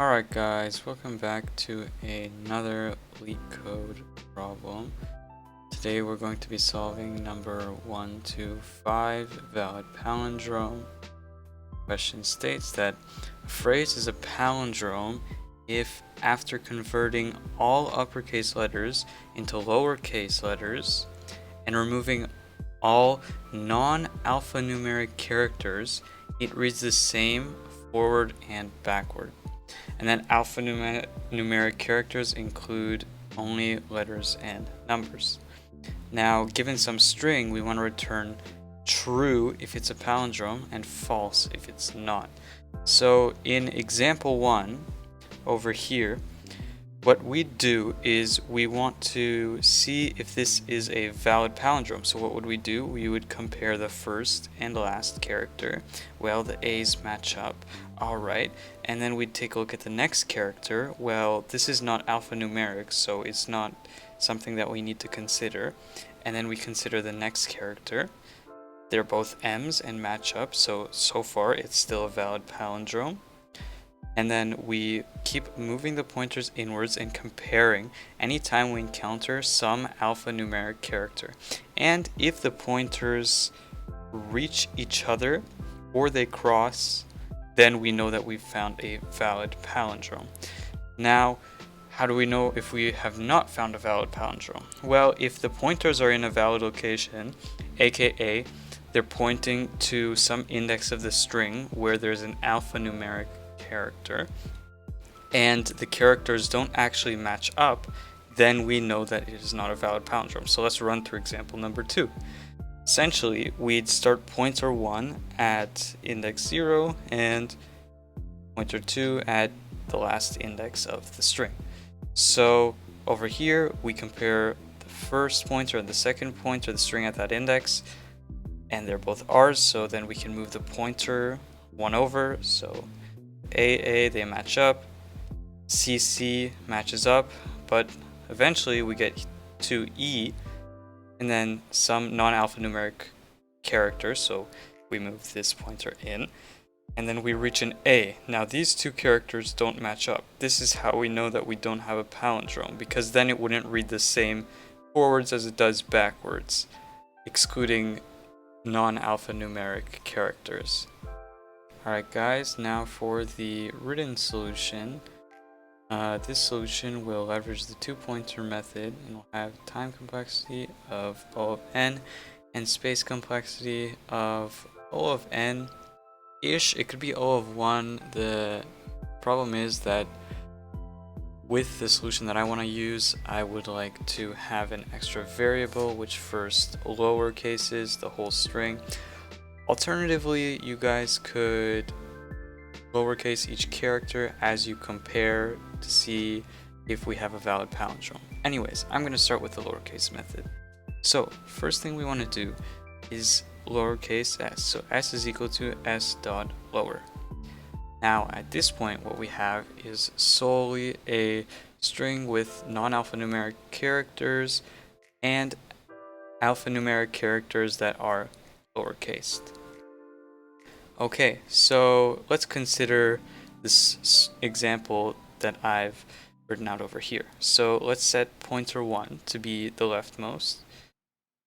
Alright guys, welcome back to another LeetCode problem. Today we're going to be solving number 125, valid palindrome. The question states that a phrase is a palindrome if, after converting all uppercase letters into lowercase letters and removing all non-alphanumeric characters, it reads the same forward and backward. And then alphanumeric characters include only letters and numbers. Now, given some string, we want to return true if it's a palindrome and false if it's not. So in example 1 over here, what we do is we want to see if this is a valid palindrome. So what would we do? We would compare the first and last character. Well, the A's match up. Alright, and then we'd take a look at the next character. Well, this is not alphanumeric, so it's not something that we need to consider. And then we consider the next character. They're both M's and match up, so far it's still a valid palindrome. And then we keep moving the pointers inwards and comparing anytime we encounter some alphanumeric character. And if the pointers reach each other or they cross, then we know that we've found a valid palindrome. Now, how do we know if we have not found a valid palindrome? Well, if the pointers are in a valid location, aka they're pointing to some index of the string where there's an alphanumeric character, and the characters don't actually match up, then we know that it is not a valid palindrome. So let's run through example number 2. Essentially, we'd start pointer 1 at index 0 and pointer 2 at the last index of the string. So over here, we compare the first pointer and the second pointer, the string at that index, and they're both R's, so then we can move the pointer 1 over, so AA, they match up, CC matches up, but eventually we get to E, and then some non-alphanumeric character, so we move this pointer in, and then we reach an A. Now these two characters don't match up. This is how we know that we don't have a palindrome, because then it wouldn't read the same forwards as it does backwards, excluding non-alphanumeric characters. Alright guys, now for the written solution. This solution will leverage the two-pointer method and will have time complexity of O of n and space complexity of O of n-ish. It could be O of 1. The problem is that with the solution that I want to use, I would like to have an extra variable which first lowercases the whole string. Alternatively, you guys could lowercase each character as you compare to see if we have a valid palindrome. Anyways, I'm going to start with the lowercase method. So first thing we want to do is lowercase s. So s is equal to s dot lower. Now at this point, what we have is solely a string with non-alphanumeric characters and alphanumeric characters that are lowercased. Okay, so let's consider this example that I've written out over here. So let's set pointer 1 to be the leftmost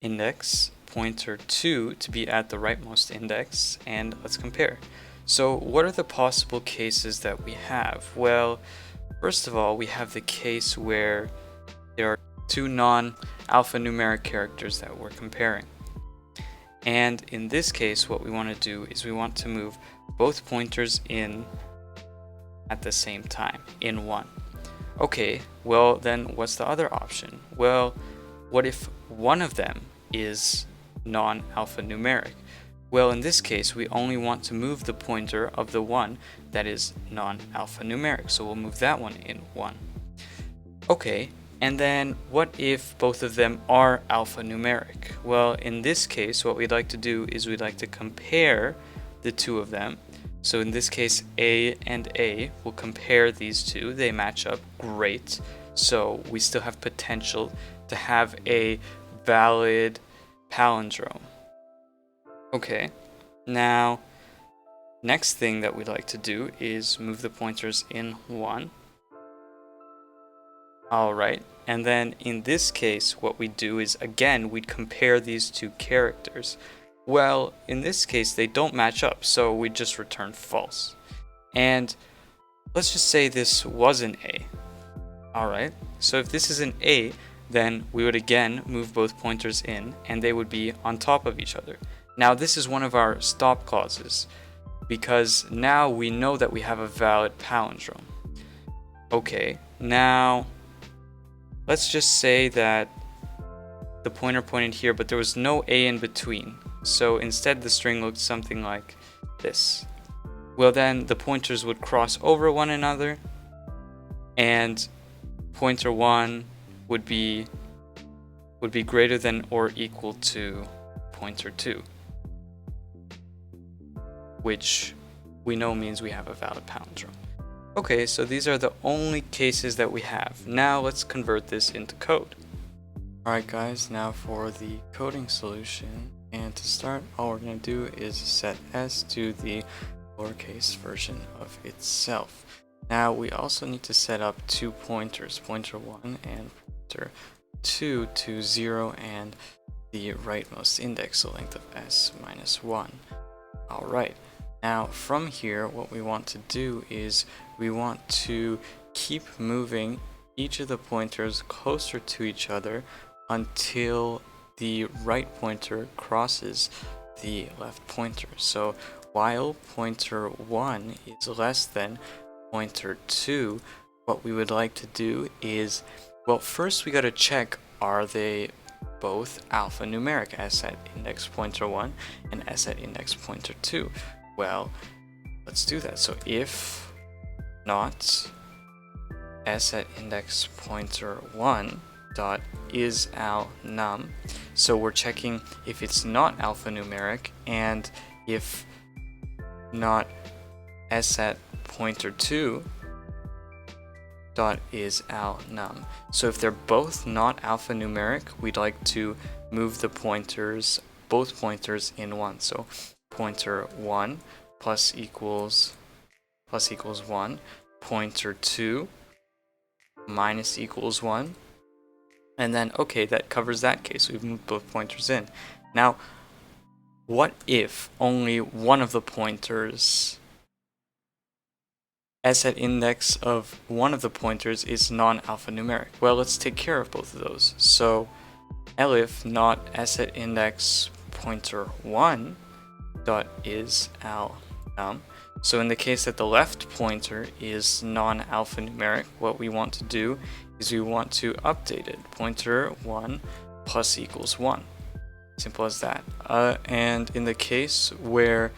index, pointer 2 to be at the rightmost index, and let's compare. So what are the possible cases that we have? Well, first of all, we have the case where there are two non-alphanumeric characters that we're comparing. And in this case, what we want to do is we want to move both pointers in at the same time, in one. Okay, well then what's the other option? Well, what if one of them is non-alphanumeric? Well, in this case, we only want to move the pointer of the one that is non-alphanumeric, so we'll move that one in 1. Okay. And then what if both of them are alphanumeric? Well, in this case, what we'd like to do is we'd like to compare the two of them. So in this case, A and A, we'll compare these two. They match up, great. So we still have potential to have a valid palindrome. Okay, now Next thing that we'd like to do is move the pointers in 1. Alright, and then in this case what we do is, again, we'd compare these two characters. Well, in this case they don't match up, so we just return false. And let's just say this was an A. Alright, so if this is an A, then we would again move both pointers in and they would be on top of each other. Now this is one of our stop clauses, because now we know that we have a valid palindrome. Okay, now let's just say that the pointer pointed here, but there was no A in between. So instead the string looked something like this. Well, then the pointers would cross over one another, and pointer 1 would be greater than or equal to pointer 2, which we know means we have a valid palindrome. Okay, so these are the only cases that we have. Now let's convert this into code. Alright guys, now for the coding solution. And to start, all we're going to do is set s to the lowercase version of itself. Now we also need to set up two pointers, pointer 1 and pointer 2, to 0 and the rightmost index, so length of s minus 1. Alright, now from here what we want to do is we want to keep moving each of the pointers closer to each other until the right pointer crosses the left pointer. So while pointer 1 is less than pointer 2, what we would like to do is, well, first we got to check, are they both alphanumeric, s at index pointer 1 and s at index pointer 2? Well, let's do that. So if not s at index pointer 1 dot is al num, so we're checking if it's not alphanumeric, and if not s at pointer 2 dot is al num. So if they're both not alphanumeric, we'd like to move the pointers, both pointers, in 1. So pointer 1 plus equals 1, pointer 2 minus equals 1, and then okay, that covers that case. We've moved both pointers in. Now what if only one of the pointers, s at index of one of the pointers, is non-alphanumeric? Well, let's take care of both of those. So elif not s at index pointer 1 dot is al num. So in the case that the left pointer is non-alphanumeric, what we want to do is we want to update it. Pointer 1 plus equals 1. Simple as that. And in the case where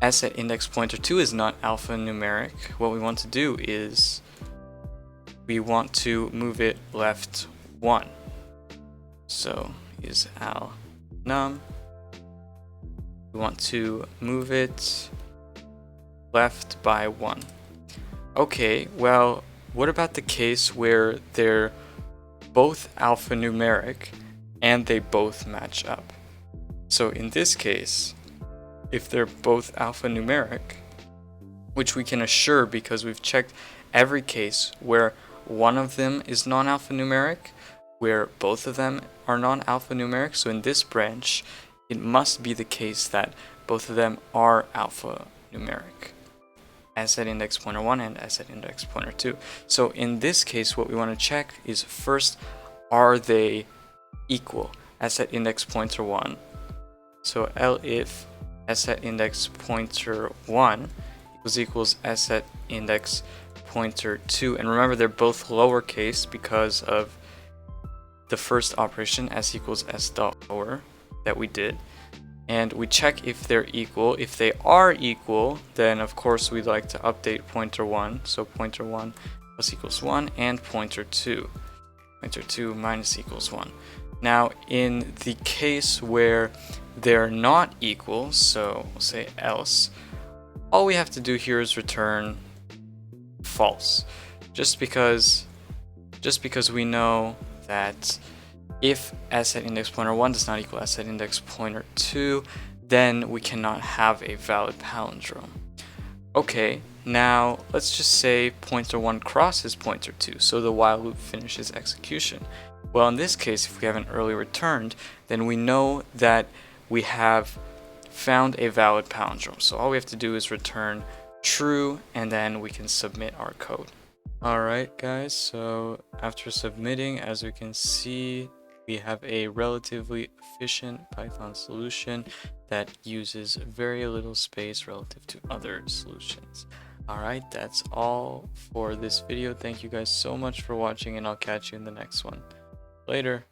s at index pointer 2 is not alphanumeric, what we want to do is we want to move it left 1. So is al num. We want to move it left by 1. Okay, well, what about the case where they're both alphanumeric and they both match up? So in this case, if they're both alphanumeric, which we can assure because we've checked every case where one of them is non-alphanumeric, where both of them are non-alphanumeric, so in this branch, it must be the case that both of them are alphanumeric, s at index pointer 1 and s at index pointer 2. So in this case, what we want to check is first, are they equal? S at index pointer 1. So elif s at index pointer 1 equals s at index pointer 2. And remember, they're both lowercase because of the first operation, s equals s dot lower, that we did. And we check if they're equal. If they are equal, then of course we'd like to update pointer 1. So pointer 1 plus equals 1 and pointer 2. Pointer 2 minus equals 1. Now in the case where they're not equal, so we'll say else, all we have to do here is return false. Just because we know that if s at index pointer 1 does not equal s at index pointer 2, then we cannot have a valid palindrome. Okay, now let's just say pointer 1 crosses pointer 2, so the while loop finishes execution. Well, in this case, if we haven't early returned, then we know that we have found a valid palindrome. So all we have to do is return true, and then we can submit our code. Alright guys, so after submitting, as we can see, we have a relatively efficient Python solution that uses very little space relative to other solutions. Alright, that's all for this video. Thank you guys so much for watching, and I'll catch you in the next one. Later.